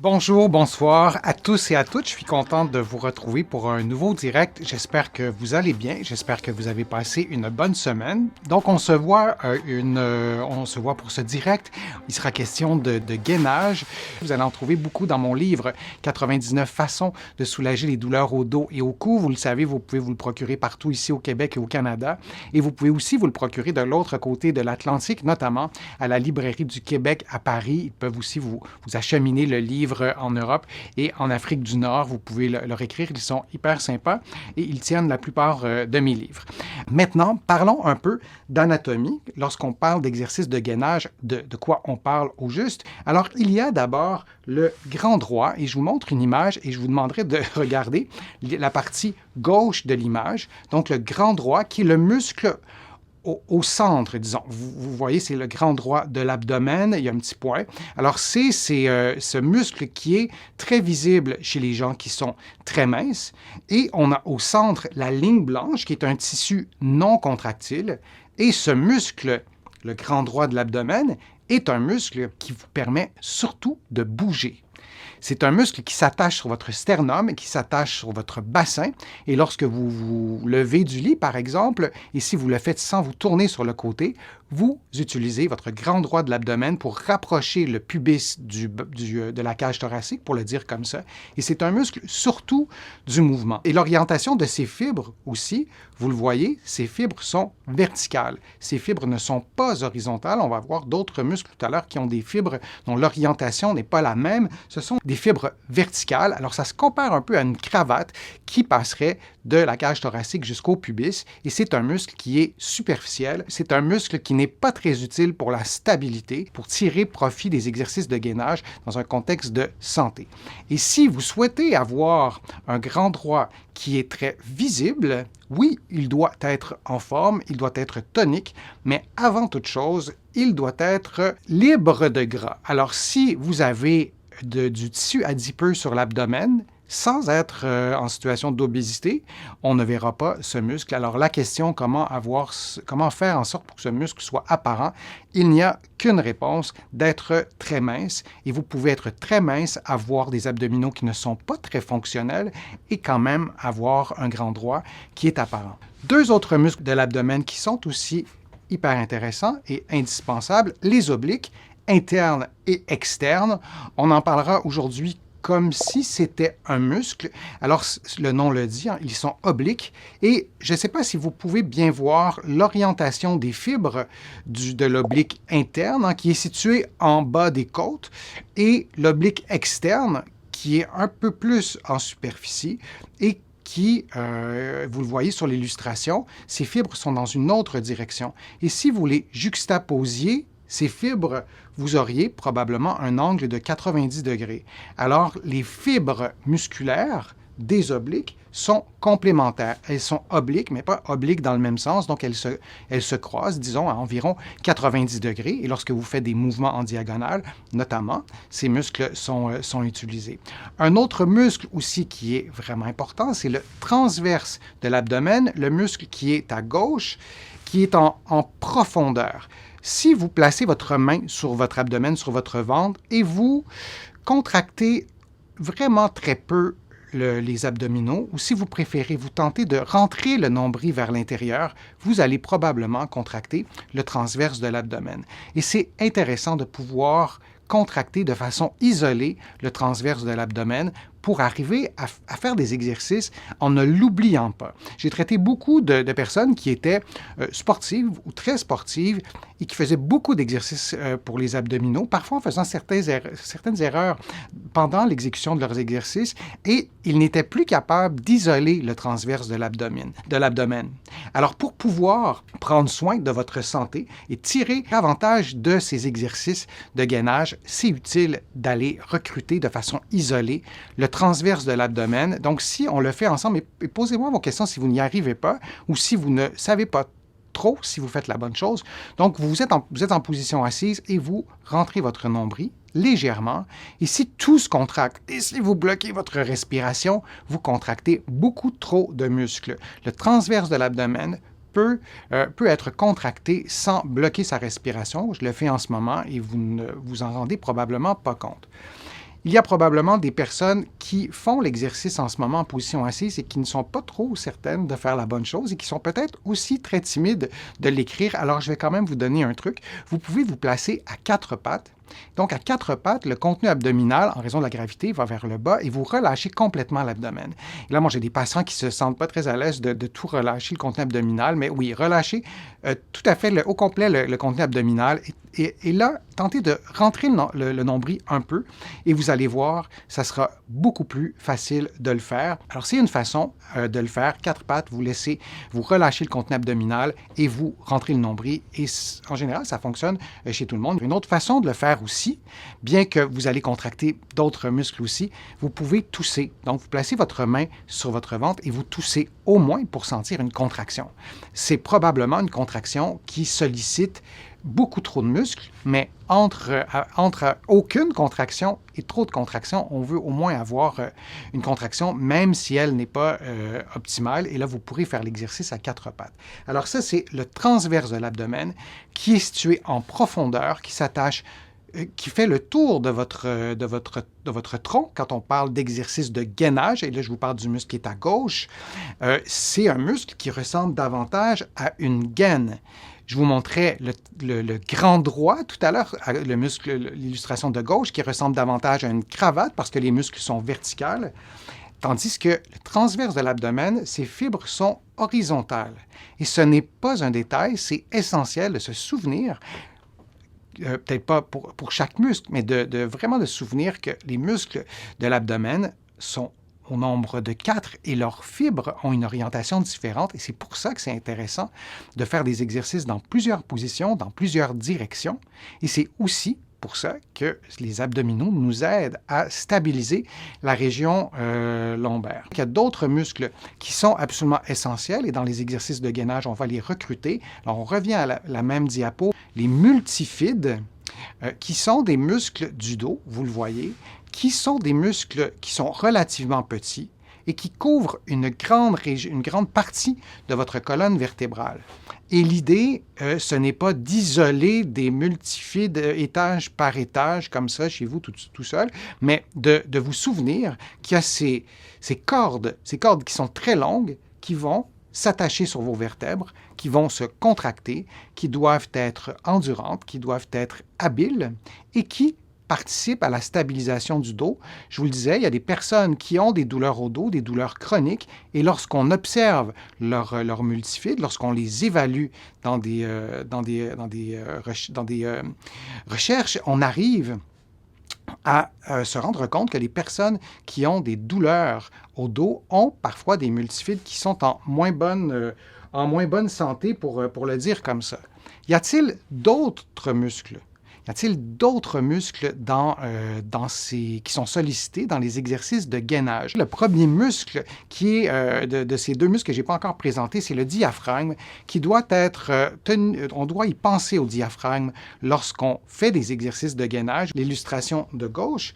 Bonjour, bonsoir à tous et à toutes. Je suis contente de vous retrouver pour un nouveau direct. J'espère que vous allez bien. J'espère que vous avez passé une bonne semaine. Donc, on se voit pour ce direct. Il sera question de gainage. Vous allez en trouver beaucoup dans mon livre 99 façons de soulager les douleurs au dos et au cou. Vous le savez, vous pouvez vous le procurer partout ici au Québec et au Canada. Et vous pouvez aussi vous le procurer de l'autre côté de l'Atlantique, notamment à la Librairie du Québec à Paris. Ils peuvent aussi vous acheminer le livre en Europe et en Afrique du Nord. Vous pouvez leur écrire, ils sont hyper sympas et ils tiennent la plupart de mes livres. Maintenant, parlons un peu d'anatomie. Lorsqu'on parle d'exercice de gainage, de quoi on parle au juste? Alors, il y a d'abord le grand droit et je vous montre une image et je vous demanderai de regarder la partie gauche de l'image, donc le grand droit qui est le muscle au centre, disons. Vous voyez, c'est le grand droit de l'abdomen, il y a un petit point. Alors, c'est ce muscle qui est très visible chez les gens qui sont très minces. Et on a au centre la ligne blanche, qui est un tissu non contractile. Et ce muscle, le grand droit de l'abdomen, est un muscle qui vous permet surtout de bouger. C'est un muscle qui s'attache sur votre sternum, qui s'attache sur votre bassin. Et lorsque vous vous levez du lit, par exemple, et si vous le faites sans vous tourner sur le côté, vous utilisez votre grand droit de l'abdomen pour rapprocher le pubis de la cage thoracique, pour le dire comme ça. Et c'est un muscle surtout du mouvement. Et l'orientation de ces fibres aussi, vous le voyez, ces fibres sont verticales. Ces fibres ne sont pas horizontales. On va voir d'autres muscles tout à l'heure qui ont des fibres dont l'orientation n'est pas la même. Ce sont des fibres verticales. Alors, ça se compare un peu à une cravate qui passerait de la cage thoracique jusqu'au pubis. Et c'est un muscle qui est superficiel. C'est un muscle qui n'est pas très utile pour la stabilité, pour tirer profit des exercices de gainage dans un contexte de santé. Et si vous souhaitez avoir un grand droit qui est très visible, oui, il doit être en forme, il doit être tonique, mais avant toute chose, il doit être libre de gras. Alors, si vous avez du tissu adipeux sur l'abdomen, sans être en situation d'obésité, on ne verra pas ce muscle. Alors la question, comment faire en sorte pour que ce muscle soit apparent, il n'y a qu'une réponse, d'être très mince. Et vous pouvez être très mince, avoir des abdominaux qui ne sont pas très fonctionnels et quand même avoir un grand droit qui est apparent. Deux autres muscles de l'abdomen qui sont aussi hyper intéressants et indispensables, les obliques, internes et externes. On en parlera aujourd'hui comme si c'était un muscle. Alors, le nom le dit, hein, ils sont obliques. Et je ne sais pas si vous pouvez bien voir l'orientation des fibres de l'oblique interne, hein, qui est situé en bas des côtes, et l'oblique externe, qui est un peu plus en superficie et qui, vous le voyez sur l'illustration, ces fibres sont dans une autre direction. Et si vous les juxtaposiez, ces fibres, vous auriez probablement un angle de 90 degrés. Alors, les fibres musculaires des obliques sont complémentaires. Elles sont obliques, mais pas obliques dans le même sens, donc elles se croisent, disons, à environ 90 degrés. Et lorsque vous faites des mouvements en diagonale, notamment, ces muscles sont utilisés. Un autre muscle aussi qui est vraiment important, c'est le transverse de l'abdomen, le muscle qui est à gauche, qui est en profondeur. Si vous placez votre main sur votre abdomen, sur votre ventre, et vous contractez vraiment très peu les abdominaux, ou si vous préférez, vous tentez de rentrer le nombril vers l'intérieur, vous allez probablement contracter le transverse de l'abdomen. Et c'est intéressant de pouvoir contracter de façon isolée le transverse de l'abdomen pour arriver à faire des exercices en ne l'oubliant pas. J'ai traité beaucoup de personnes qui étaient sportives ou très sportives et qui faisaient beaucoup d'exercices pour les abdominaux, parfois en faisant certaines erreurs pendant l'exécution de leurs exercices, et ils n'étaient plus capables d'isoler le transverse de l'abdomen. Alors, pour pouvoir prendre soin de votre santé et tirer avantage de ces exercices de gainage, c'est utile d'aller recruter de façon isolée le transverse de l'abdomen. Donc, si on le fait ensemble, et posez-moi vos questions si vous n'y arrivez pas ou si vous ne savez pas trop si vous faites la bonne chose. Donc, vous êtes en position assise et vous rentrez votre nombril légèrement. Et si tout se contracte, et si vous bloquez votre respiration, vous contractez beaucoup trop de muscles. Le transverse de l'abdomen peut être contracté sans bloquer sa respiration. Je le fais en ce moment et vous ne vous en rendez probablement pas compte. Il y a probablement des personnes qui font l'exercice en ce moment en position assise et qui ne sont pas trop certaines de faire la bonne chose et qui sont peut-être aussi très timides de l'écrire. Alors, je vais quand même vous donner un truc. Vous pouvez vous placer à quatre pattes. Donc, à quatre pattes, le contenu abdominal, en raison de la gravité, va vers le bas et vous relâchez complètement l'abdomen. Et là, moi, j'ai des patients qui se sentent pas très à l'aise de tout relâcher, le contenu abdominal, mais oui, relâchez tout à fait au complet le contenu abdominal. Et là, tentez de rentrer le nombril un peu et vous allez voir, ça sera beaucoup plus facile de le faire. Alors, c'est une façon de le faire. Quatre pattes, vous relâchez le contenu abdominal et vous rentrez le nombril. Et en général, ça fonctionne chez tout le monde. Une autre façon de le faire aussi, bien que vous allez contracter d'autres muscles aussi, vous pouvez tousser. Donc, vous placez votre main sur votre ventre et vous toussez au moins pour sentir une contraction. C'est probablement une contraction qui sollicite beaucoup trop de muscles, mais entre aucune contraction et trop de contraction, on veut au moins avoir une contraction, même si elle n'est pas optimale. Et là, vous pourrez faire l'exercice à quatre pattes. Alors ça, c'est le transverse de l'abdomen qui est situé en profondeur, qui fait le tour de votre tronc. Quand on parle d'exercice de gainage, et là, je vous parle du muscle qui est à gauche, c'est un muscle qui ressemble davantage à une gaine. Je vous montrais le grand droit tout à l'heure, le muscle, l'illustration de gauche, qui ressemble davantage à une cravate parce que les muscles sont verticales, tandis que le transverse de l'abdomen, ses fibres sont horizontales. Et ce n'est pas un détail, c'est essentiel de se souvenir, peut-être pas pour chaque muscle, mais vraiment de se souvenir que les muscles de l'abdomen sont au nombre de 4 et leurs fibres ont une orientation différente et c'est pour ça que c'est intéressant de faire des exercices dans plusieurs positions, dans plusieurs directions et c'est aussi pour ça que les abdominaux nous aident à stabiliser la région lombaire. Il y a d'autres muscles qui sont absolument essentiels et dans les exercices de gainage, on va les recruter. Alors, on revient à la même diapo. Les multifides, qui sont des muscles du dos, vous le voyez, qui sont des muscles qui sont relativement petits et qui couvrent une grande partie de votre colonne vertébrale. Et l'idée, ce n'est pas d'isoler des multifides étage par étage, comme ça, chez vous, tout seul, mais de vous souvenir qu'il y a ces cordes qui sont très longues, qui vont s'attacher sur vos vertèbres, qui vont se contracter, qui doivent être endurantes, qui doivent être habiles et qui participent à la stabilisation du dos. Je vous le disais, il y a des personnes qui ont des douleurs au dos, des douleurs chroniques, et lorsqu'on observe leurs multifides, lorsqu'on les évalue dans des recherches, on arrive à se rendre compte que les personnes qui ont des douleurs au dos ont parfois des multifides qui sont en moins bonne santé, pour le dire comme ça. Y a-t-il d'autres muscles? Y a-t-il d'autres muscles qui sont sollicités dans les exercices de gainage? Le premier muscle qui est de ces deux muscles que je n'ai pas encore présenté, c'est le diaphragme qui doit être tenu. On doit y penser au diaphragme lorsqu'on fait des exercices de gainage. L'illustration de gauche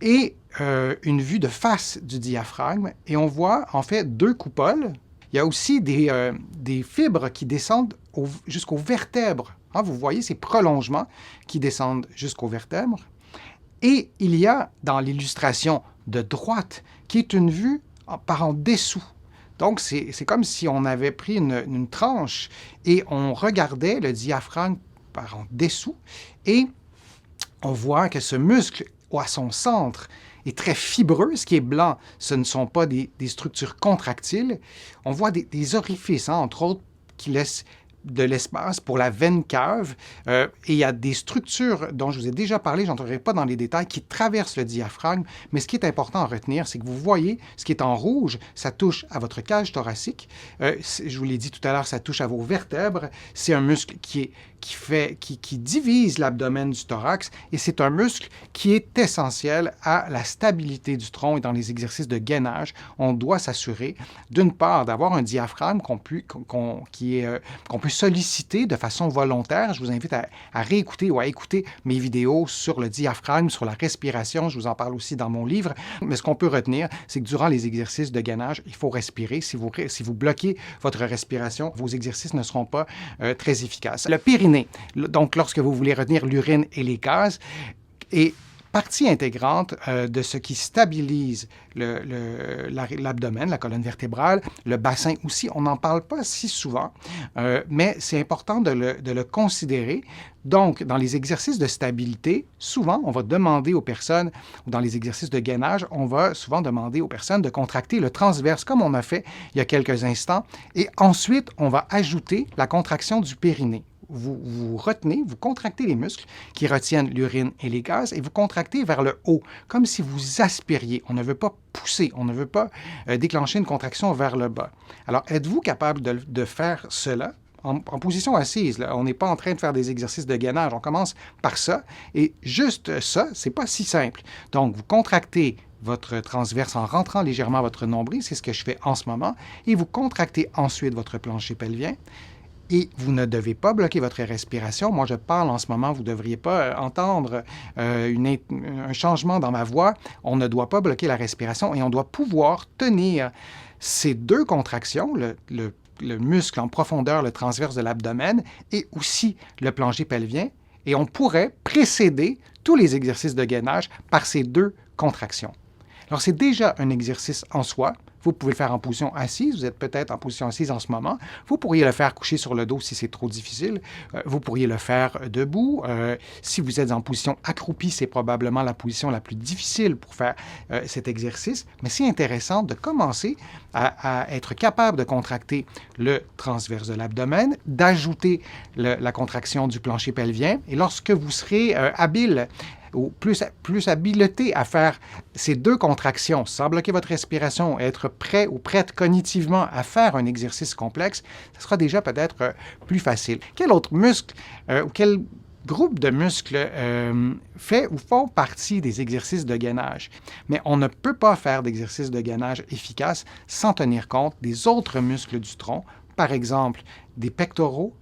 est une vue de face du diaphragme et on voit en fait deux coupoles. Il y a aussi des fibres qui descendent jusqu'aux vertèbres. Ah, vous voyez ces prolongements qui descendent jusqu'aux vertèbres. Et il y a dans l'illustration de droite, qui est une vue par en dessous. Donc, c'est comme si on avait pris une tranche et on regardait le diaphragme par en dessous et on voit que ce muscle, à son centre, est très fibreux. Ce qui est blanc, ce ne sont pas des structures contractiles. On voit des orifices, entre autres, qui laissent de l'espace pour la veine cave. Et il y a des structures dont je vous ai déjà parlé, je n'entrerai pas dans les détails, qui traversent le diaphragme. Mais ce qui est important à retenir, c'est que vous voyez, ce qui est en rouge, ça touche à votre cage thoracique. Je vous l'ai dit tout à l'heure, ça touche à vos vertèbres. C'est un muscle qui divise l'abdomen du thorax et c'est un muscle qui est essentiel à la stabilité du tronc et dans les exercices de gainage. On doit s'assurer, d'une part, d'avoir un diaphragme qu'on peut solliciter de façon volontaire. Je vous invite à réécouter ou à écouter mes vidéos sur le diaphragme, sur la respiration. Je vous en parle aussi dans mon livre. Mais ce qu'on peut retenir, c'est que durant les exercices de gainage, il faut respirer. Si vous bloquez votre respiration, vos exercices ne seront pas très efficaces. Le périnée, donc lorsque vous voulez retenir l'urine et les gaz, et partie intégrante de ce qui stabilise l'abdomen, la colonne vertébrale, le bassin aussi. On n'en parle pas si souvent, mais c'est important de le considérer. Donc, dans les exercices de stabilité, souvent, on va demander aux personnes, ou dans les exercices de gainage, on va souvent demander aux personnes de contracter le transverse, comme on a fait il y a quelques instants, et ensuite, on va ajouter la contraction du périnée. Vous retenez, vous contractez les muscles qui retiennent l'urine et les gaz et vous contractez vers le haut, comme si vous aspiriez. On ne veut pas pousser, on ne veut pas déclencher une contraction vers le bas. Alors, êtes-vous capable de faire cela en position assise? Là? On n'est pas en train de faire des exercices de gainage. On commence par ça. Et juste ça, c'est pas si simple. Donc, vous contractez votre transverse en rentrant légèrement votre nombril. C'est ce que je fais en ce moment. Et vous contractez ensuite votre plancher pelvien. Et vous ne devez pas bloquer votre respiration. Moi, je parle en ce moment, vous ne devriez pas entendre un changement dans ma voix. On ne doit pas bloquer la respiration et on doit pouvoir tenir ces deux contractions, le muscle en profondeur, le transverse de l'abdomen, et aussi le plancher pelvien. Et on pourrait précéder tous les exercices de gainage par ces deux contractions. Alors, c'est déjà un exercice en soi. Vous pouvez le faire en position assise. Vous êtes peut-être en position assise en ce moment. Vous pourriez le faire couché sur le dos si c'est trop difficile. Vous pourriez le faire debout. Si vous êtes en position accroupie, c'est probablement la position la plus difficile pour faire cet exercice. Mais c'est intéressant de commencer à être capable de contracter le transverse de l'abdomen, d'ajouter la contraction du plancher pelvien. Et lorsque vous serez habile ou plus habileté à faire ces deux contractions sans bloquer votre respiration, être prêt ou prête cognitivement à faire un exercice complexe, ce sera déjà peut-être plus facile. Quel autre muscle ou quel groupe de muscles fait ou font partie des exercices de gainage? Mais on ne peut pas faire d'exercice de gainage efficace sans tenir compte des autres muscles du tronc, par exemple des pectoraux,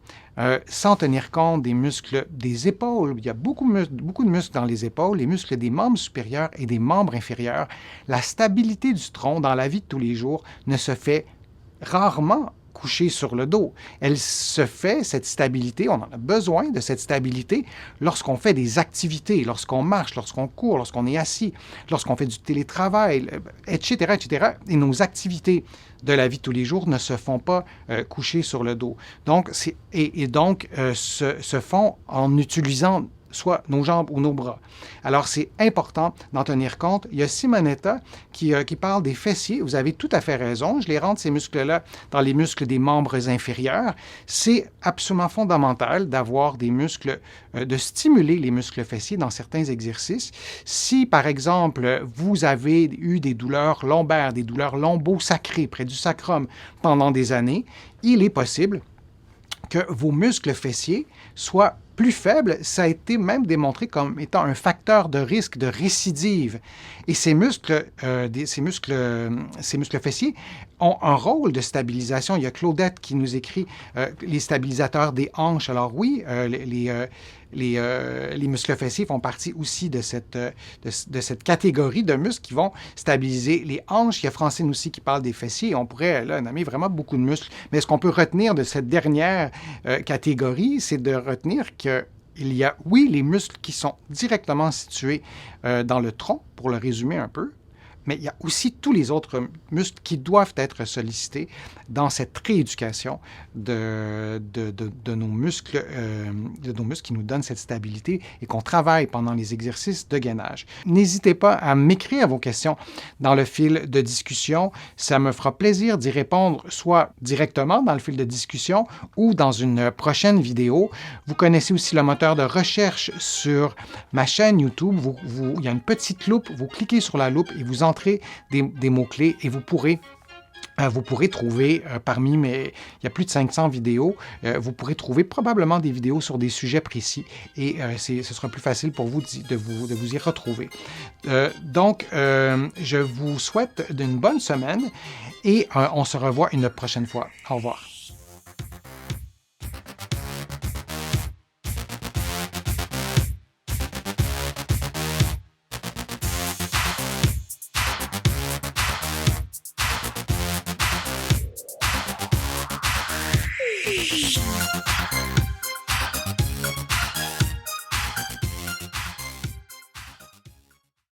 sans tenir compte des muscles des épaules. Il y a beaucoup de muscles dans les épaules, les muscles des membres supérieurs et des membres inférieurs. La stabilité du tronc dans la vie de tous les jours ne se fait rarement couché sur le dos. Elle se fait, cette stabilité, on en a besoin de cette stabilité lorsqu'on fait des activités, lorsqu'on marche, lorsqu'on court, lorsqu'on est assis, lorsqu'on fait du télétravail, etc., etc. Et nos activités de la vie de tous les jours ne se font pas coucher sur le dos. Donc, se font en utilisant soit nos jambes ou nos bras. Alors, c'est important d'en tenir compte. Il y a Simonetta qui parle des fessiers. Vous avez tout à fait raison. Je les rentre, ces muscles-là, dans les muscles des membres inférieurs. C'est absolument fondamental d'avoir des muscles, de stimuler les muscles fessiers dans certains exercices. Si, par exemple, vous avez eu des douleurs lombaires, des douleurs lombo-sacrées près du sacrum pendant des années, il est possible que vos muscles fessiers soient plus faibles. Ça a été même démontré comme étant un facteur de risque de récidive. Et ces muscles fessiers ont un rôle de stabilisation. Il y a Claudette qui nous écrit les stabilisateurs des hanches. Alors oui, les muscles fessiers font partie aussi de cette catégorie de muscles qui vont stabiliser les hanches. Il y a Francine aussi qui parle des fessiers. On pourrait là nommer vraiment beaucoup de muscles. Mais ce qu'on peut retenir de cette dernière catégorie, c'est de retenir qu'il y a, oui, les muscles qui sont directement situés dans le tronc, pour le résumer un peu, mais il y a aussi tous les autres muscles qui doivent être sollicités dans cette rééducation de nos muscles qui nous donnent cette stabilité et qu'on travaille pendant les exercices de gainage. N'hésitez pas à m'écrire vos questions dans le fil de discussion. Ça me fera plaisir d'y répondre soit directement dans le fil de discussion ou dans une prochaine vidéo. Vous connaissez aussi le moteur de recherche sur ma chaîne YouTube. Il y a une petite loupe, vous cliquez sur la loupe et vous entrez des mots-clés et vous pourrez trouver il y a plus de 500 vidéos, vous pourrez trouver probablement des vidéos sur des sujets précis et ce sera plus facile pour vous de vous y retrouver. Donc, je vous souhaite une bonne semaine et on se revoit une prochaine fois. Au revoir. Shh.